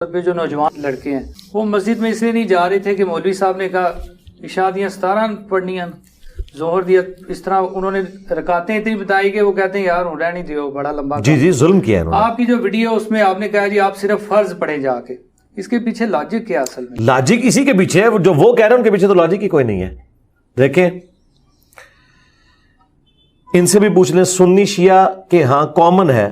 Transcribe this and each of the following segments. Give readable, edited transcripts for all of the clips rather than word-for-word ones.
پہ جو نوجوان لڑکے ہیں وہ مسجد میں اس لیے نہیں جا رہے تھے کہ مولوی صاحب نے کہا عشاء دیاں 17 پڑھنیاں، ظہر دیا، اس طرح انہوں نے رکعتیں اتنی بتائی کہ وہ کہتے ہیں یار رہنے دیو، بڑا لمبا جی ظلم کیا ہے آپ کی جو ویڈیو اس میں آپ نے کہا جی آپ صرف فرض پڑھیں جا کے، اس کے پیچھے لاجک کیا اصل میں؟ لاجک اسی کے پیچھے ہے جو وہ کہہ رہے ہیں، ان کے پیچھے تو لاجک ہی کوئی نہیں ہے۔ دیکھیں ان سے بھی پوچھ لیں، سنی شیعہ کے ہاں کامن ہے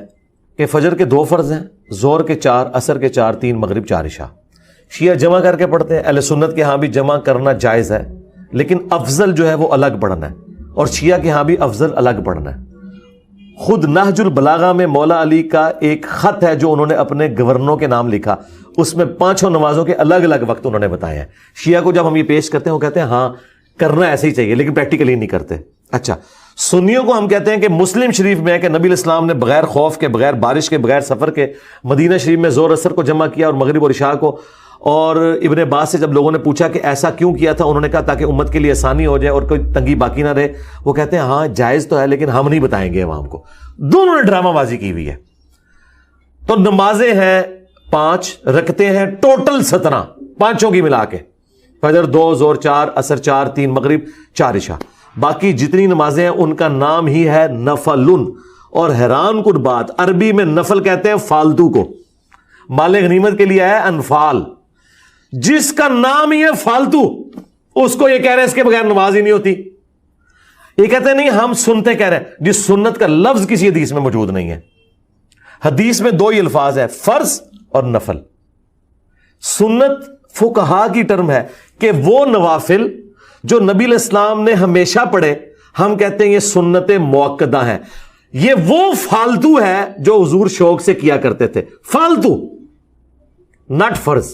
کہ فجر کے 2 فرض ہیں، ظہر کے 4، عصر کے 4، 3 مغرب 4 عشاء۔ شیعہ جمع کر کے پڑھتے ہیں، اہل سنت کے ہاں بھی جمع کرنا جائز ہے، لیکن افضل جو ہے وہ الگ پڑھنا ہے، اور شیعہ کے ہاں بھی افضل الگ پڑھنا ہے۔ خود نہج البلاغہ میں مولا علی کا ایک خط ہے جو انہوں نے اپنے گورنروں کے نام لکھا، اس میں 5 نمازوں کے الگ الگ وقت انہوں نے بتائے ہیں۔ شیعہ کو جب ہم یہ پیش کرتے ہیں وہ کہتے ہیں ہاں کرنا ایسے ہی چاہیے، لیکن پریکٹیکلی نہیں کرتے۔ اچھا، سنیوں کو ہم کہتے ہیں کہ مسلم شریف میں ہے کہ نبی الاسلام نے بغیر خوف کے، بغیر بارش کے، بغیر سفر کے مدینہ شریف میں ظہر عصر کو جمع کیا اور مغرب اور عشاء کو۔ اور ابن عباس سے جب لوگوں نے پوچھا کہ ایسا کیوں کیا تھا، انہوں نے کہا تاکہ امت کے لیے آسانی ہو جائے اور کوئی تنگی باقی نہ رہے۔ وہ کہتے ہیں ہاں جائز تو ہے، لیکن ہم نہیں بتائیں گے عوام کو۔ دونوں نے ڈرامہ بازی کی ہوئی ہے۔ تو نمازیں ہیں 5، رکھتے ہیں ٹوٹل 17، پانچوں کی ملا کے، فجر 2، ظہر 4، عصر 4، 3 مغرب 4 عشاء۔ باقی جتنی نمازیں ہیں ان کا نام ہی ہے نفل۔ اور حیران کن بات، عربی میں نفل کہتے ہیں فالتو کو، مال غنیمت کے لیے ہے انفال۔ جس کا نام ہی ہے فالتو، اس کو یہ کہہ رہے ہیں اس کے بغیر نماز ہی نہیں ہوتی۔ یہ کہتے ہیں نہیں ہم سنتے کہہ رہے ہیں، جس سنت کا لفظ کسی حدیث میں موجود نہیں ہے۔ حدیث میں 2 ہی الفاظ ہیں، فرض اور نفل۔ سنت فقہا کی ٹرم ہے کہ وہ نوافل جو نبی الاسلام نے ہمیشہ پڑھے، ہم کہتے ہیں یہ سنت موقدہ ہیں۔ یہ وہ فالتو ہے جو حضور شوق سے کیا کرتے تھے، فالتو، ناٹ فرض۔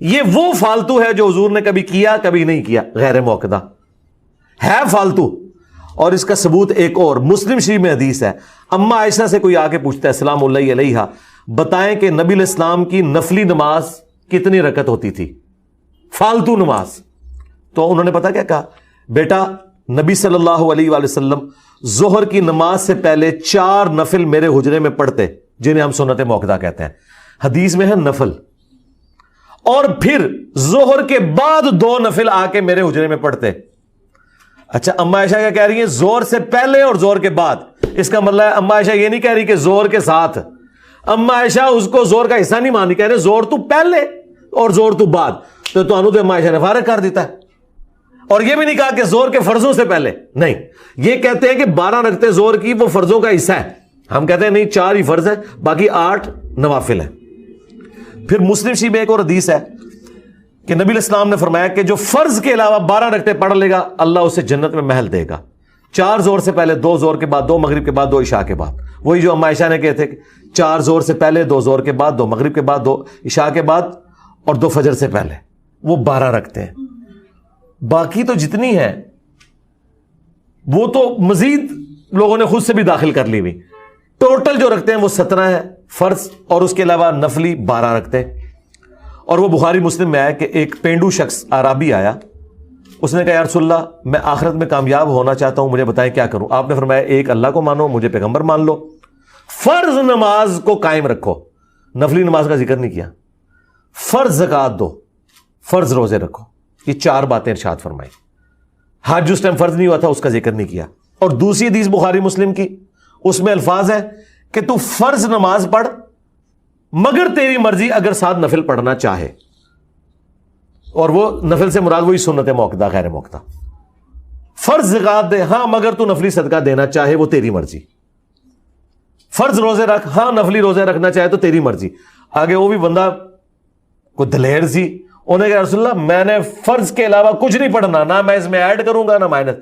یہ وہ فالتو ہے جو حضور نے کبھی کیا کبھی نہیں کیا، غیر موقدہ ہے فالتو۔ اور اس کا ثبوت ایک اور مسلم شریف میں حدیث ہے، اما عائشہ سے کوئی آ کے پوچھتا ہے سلام اللہ علیہا، بتائیں کہ نبی الاسلام کی نفلی نماز کتنی رکعت ہوتی تھی، فالتو نماز؟ تو انہوں نے پتا کیا کہا، بیٹا نبی صلی اللہ علیہ وآلہ وسلم ظہر کی نماز سے پہلے 4 نفل میرے حجرے میں پڑھتے، جنہیں ہم سنت موقدہ کہتے ہیں، حدیث میں ہے نفل، اور پھر ظہر کے بعد 2 نفل آ کے میرے حجرے میں پڑھتے۔ اچھا، اما عائشہ کیا کہہ رہی ہیں؟ ظہر سے پہلے اور ظہر کے بعد۔ اس کا مطلب ہے اما عائشہ یہ نہیں کہہ رہی کہ ظہر کے ساتھ، اما عائشہ اس کو ظہر کا حصہ نہیں مانی، کہہ رہے ظہر تو پہلے اور ظہر تو بعد۔ تو اما عائشہ نے فارغ کر دیتا ہے۔ اور یہ بھی نہیں کہا کہ ظہر کے فرضوں سے پہلے، نہیں، یہ کہتے ہیں کہ 12 رکعتیں ظہر کی وہ فرضوں کا حصہ ہے، ہم کہتے ہیں نہیں 4 ہی فرض ہیں، باقی 8 نوافل ہیں۔ پھر مسلم شریف میں ایک اور حدیث ہے کہ نبی الاسلام نے فرمایا کہ جو فرض کے علاوہ 12 رکعتیں پڑھ لے گا اللہ اسے جنت میں محل دے گا، 4 ظہر سے پہلے، 2 ظہر کے بعد، 2 مغرب کے بعد، 2 عشاء کے بعد۔ وہی جو اما عائشہ نے کہے تھے کہ 4 ظہر سے پہلے، 2 ظہر کے بعد، 2 مغرب کے بعد، 2 عشاء کے بعد، اور 2 فجر سے پہلے، وہ 12 رکھتے ہیں۔ باقی تو جتنی ہے وہ تو مزید لوگوں نے خود سے بھی داخل کر لی ہوئی، ٹوٹل جو رکھتے ہیں وہ 17 ہے فرض، اور اس کے علاوہ نفلی 12 رکھتے ہیں۔ اور وہ بخاری مسلم میں آیا کہ ایک پینڈو شخص عربی آیا، اس نے کہا یا رسول اللہ میں آخرت میں کامیاب ہونا چاہتا ہوں، مجھے بتائیں کیا کروں؟ آپ نے فرمایا ایک اللہ کو مانو، مجھے پیغمبر مان لو، فرض نماز کو قائم رکھو، نفلی نماز کا ذکر نہیں کیا، فرض زکات دو، فرض روزے رکھو، یہ 4 باتیں ارشاد فرمائی۔ حج اس ٹائم فرض نہیں ہوا تھا، اس کا ذکر نہیں کیا۔ اور دوسری حدیث بخاری مسلم کی، اس میں الفاظ ہے کہ تو فرض نماز پڑھ مگر تیری مرضی اگر ساتھ نفل پڑھنا چاہے، اور وہ نفل سے مراد وہی سنت موقدہ غیر موقدہ۔ فرض زکات دے ہاں مگر تو نفلی صدقہ دینا چاہے وہ تیری مرضی، فرض روزے رکھ ہاں نفلی روزے رکھنا چاہے تو تیری مرضی۔ آگے وہ بھی بندہ کوئی دلیر سی، انہیں کہا رسول اللہ میں نے فرض کے علاوہ کچھ نہیں پڑھنا، نہ میں اس میں ایڈ کروں گا نہ مائنس۔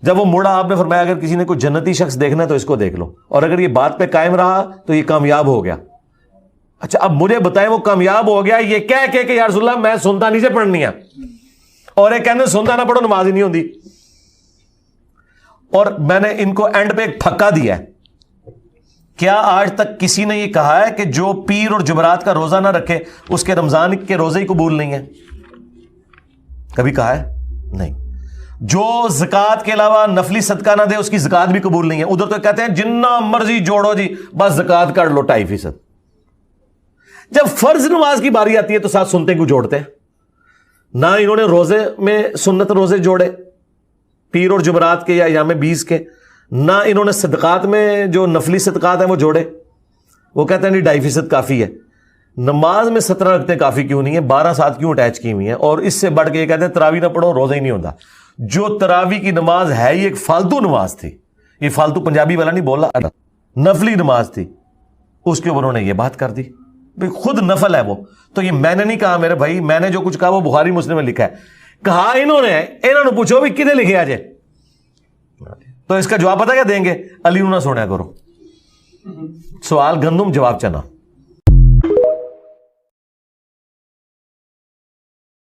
جب وہ مڑا آپ نے فرمایا اگر کسی نے کوئی جنتی شخص دیکھنا ہے تو اس کو دیکھ لو، اور اگر یہ بات پہ قائم رہا تو یہ کامیاب ہو گیا۔ اچھا اب مجھے بتائیں وہ کامیاب ہو گیا یہ کہہ کے کہ یا رسول اللہ میں سنتا نہیں سے پڑھنی ہے، اور ایک کہنے سنتا نہ پڑھو نماز ہی نہیں ہوتی۔ اور میں نے ان کو اینڈ پہ ایک پھکا دیا ہے، کیا آج تک کسی نے یہ کہا ہے کہ جو پیر اور جمعرات کا روزہ نہ رکھے اس کے رمضان کے روزے ہی قبول نہیں ہیں؟ کبھی کہا ہے؟ نہیں۔ جو زکات کے علاوہ نفلی صدقہ نہ دے اس کی زکات بھی قبول نہیں ہے۔ ادھر تو کہتے ہیں جنہ مرضی جوڑو جی بس زکات کر لو 2.5%۔ جب فرض نماز کی باری آتی ہے تو ساتھ سنتے کو جوڑتے ہیں. نہ انہوں نے روزے میں سنت روزے جوڑے پیر اور جمعرات کے یا ایام 20 کے, نہ انہوں نے صدقات میں جو نفلی صدقات ہیں وہ جوڑے. وہ کہتے ہیں نہیں 2.5% کافی ہے. نماز میں 17 رکعتیں کافی کیوں نہیں ہے, 12 ساتھ کیوں اٹیچ کی ہوئی ہیں, اور اس سے بڑھ کے یہ کہتے ہیں تراویح نہ پڑھو روزہ ہی نہیں ہوتا. جو تراویح کی نماز ہے یہ ایک فالتو نماز تھی, یہ فالتو پنجابی والا نہیں بولا, نفلی نماز تھی, اس کے اوپر انہوں نے یہ بات کر دی خود نفل ہے وہ. تو یہ میں نے نہیں کہا میرے بھائی, میں نے جو کچھ کہا وہ بخاری مسلم میں لکھا ہے. کہا انہوں نے پوچھو بھی کدے لکھے آج, تو اس کا جواب پتہ کیا دیں گے, علی نہ سنیا کرو, سوال گندم جواب چنا.